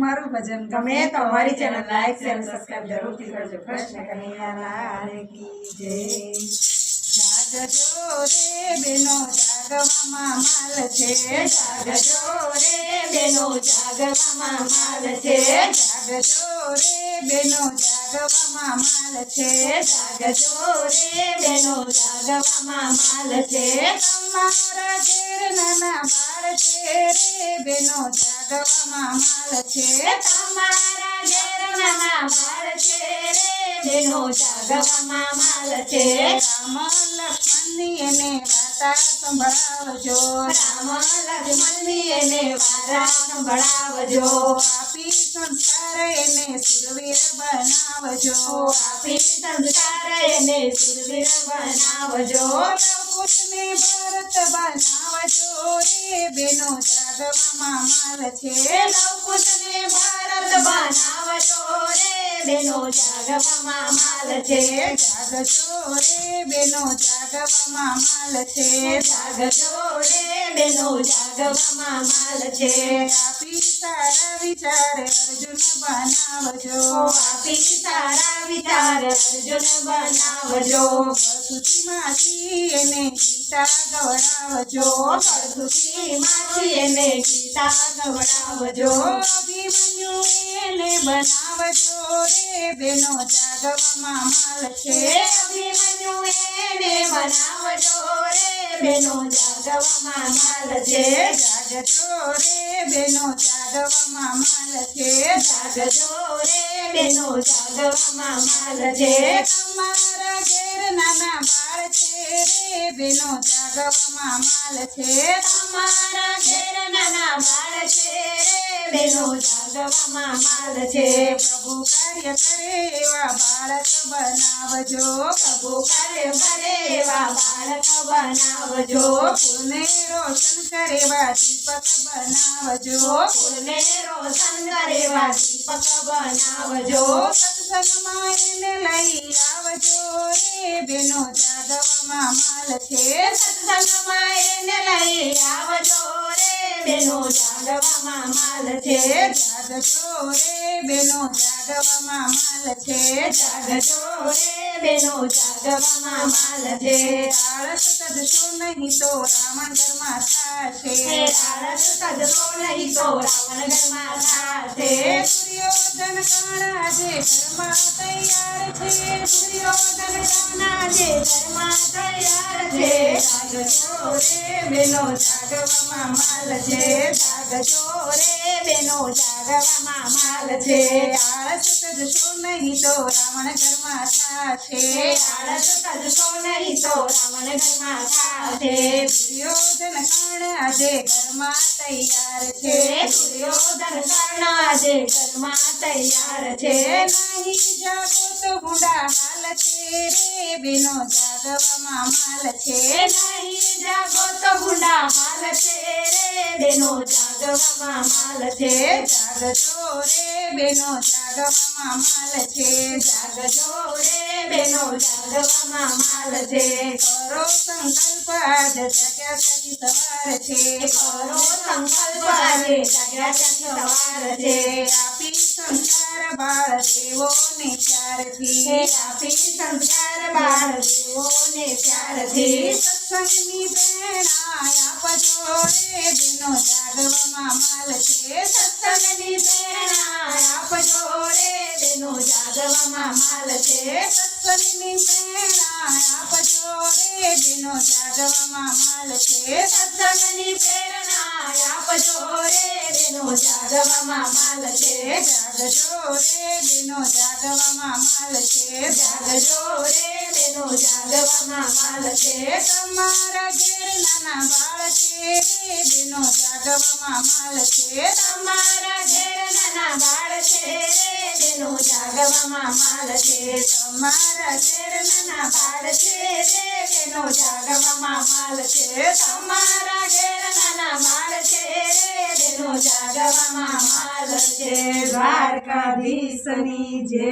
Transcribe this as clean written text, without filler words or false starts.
મારું ભજન ગમે તો અમારી ચેનલ લાઈક શેર સબસ્ક્રાઇબ જરૂરથી કરજો. કૃષ્ણ કનૈયા લાલ કી જય. જાગજો રે બેનો જાગવામાં માલ છે. જાગજો રે બેનો જાગવામાં માલ છે. જાગજો રે બેનો જાગવામાં માલ છે. જાગજો રે બેનો જાગવામાં માલ છે. તમારા ઘેર નાના બાળ છે રે બેનો જાગવામાં માલ છે. તમારા ઘેર નાના બાળ છે રે બેનો જાગવામાં માલ છે. રામ લક્ષ્મણની એને વાર્તા સંભળાવજો. રામ લક્ષ્મણની એને વાર્તા સંભળાવજો. આપી સંસ્કાર એને સુરવીર બનાવજો. આપી સંસ્કાર એને સુરવીર બનાવજો. લવકુશને ભરત બનાવજો રે બેનો જાગવામાં માલ છે. લવકુશને ભરત બનાવજો રે બેનો જાગવામાં માલ છે. જાગજો રે બેનો જાગવામાં માલ છે. જાગજો રે બેનો જાગવામાં માલ છે. આપી સારા વિચાર અર્જુન બનાવજો. આપી સારા વિચાર અર્જુન બનાવજો. કળથુથીમાંથી એને ગીતા ગવડાવજો. કળથુથીમાંથી એને ગીતા ગવડાવજો. અભિમન્યુ એને બનાવજો રે બેનો જાગવામાં માલ છે. અભિમન્યુ એને બનાવજો રે બેનો જાગવામાં માલ છે. જાગજો રે બેનો જાગવામાં માલ છે. જાગજો રે બેનો જાગવામાં માલ છે. તમારા ઘેર નાના બાળ છે રે બેનો જાગવામાં માલ છે. તમારા ઘેર નાના બાળ છે રે બેનો જાગવામાં માલ છે. પ્રભુ કાર્ય કરે એવા બાળક બનાવજો. પ્રભુ કાર્ય કરે એવા બાળક બનાવજો. ફૂલને રોશન કરે એવા દીપક બનાવજો. ફૂલને રોશન કરે એવા દીપક બનાવજો. સત્સંગમાં એને લઈ આવજો રે બેનો જાગવામાં માલ છે. સત્સંગમાં એને લઈ આવજો રે બેનો જાગવામાં માલ છે. જાગજો રે બેનો જાગવામાં માલ છે. જાગજો રે બેનો જાગવામાં માલ છે. આળસ તજશો નહીં તો રાવણ ઘરમાં થાશે. આળસ તજશો નહીં તો રાવણ ઘરમાં થાશે. દુર્યોધન કર્ણ આજે ઘરમાં તૈયાર છે. દુર્યોધન કર્ણ આજે ઘરમાં તૈયાર છે. જાગજો રે બેનો જાગવામાં માલ છે. જાગજો રે બેનો જાગવામાં માલ છે. આળસ તજશો નહીં તો રાવણ ઘરમાં થાશે. આળસ તજશો નહીં તો રાવણ ઘરમાં થાશે. દુર્યોધન કર્ણ આજે ઘરમાં તૈયાર છે. દુર્યોધન કર્ણ આજે ઘરમાં તૈયાર છે. નહીં જાગો તો ગુંડા હાલ છે રે બેનો જાગવામાં માલ છે. નહીં જાગો તો ગુંડા હાલ છે રે બેનો જાગવામાં માલ છે. જાગજો રે બેનો જાગવામાં માલ છે. જાગજો રે બેનો જાગવામાં માલ છે. કરો સંકલ્પ આજ જાગ્યા ત્યાંથી સવાર છે. કરો સંકલ્પ આજે જાગ્યા ત્યાંથી સવાર છે. આપી સંસ્કાર બાળ દેવોને પ્યારથી. આપી સંસ્કાર બાળ દેવોને પ્યારથી. સત્સંગની પ્રેરણા આપજો રે બેનો જાગવામાં માલ છે. સત્સંગની પ્રેરણા આપજો રે બેનો જાગવામાં માલ છે. સત્સંગની પ્રેરણા આપજો રે બેનો જાગવામાં માલ છે. સત્સંગની પ્રેરણા આપજો રે બેનો જાગવામાં માલ છે. જાગજો રે બેનો જાગવામાં માલ છે. જાગજો રે બેનો જાગવામાં માલ છે. તમારા ઘેર નાના બાળ છે રે બેનો જાગવામાં માલ છે. તમારા ઘેર નાના બાળ છે રે બેનો જાગવામાં માલ છે. તમારા ઘેર નાના બાળ છે રે બેનો જાગવામાં માલ છે. તમારા ઘેર નાના બાળ છે રે બેનો જાગવામાં માલ છે. દ્વારકાધીશની જય.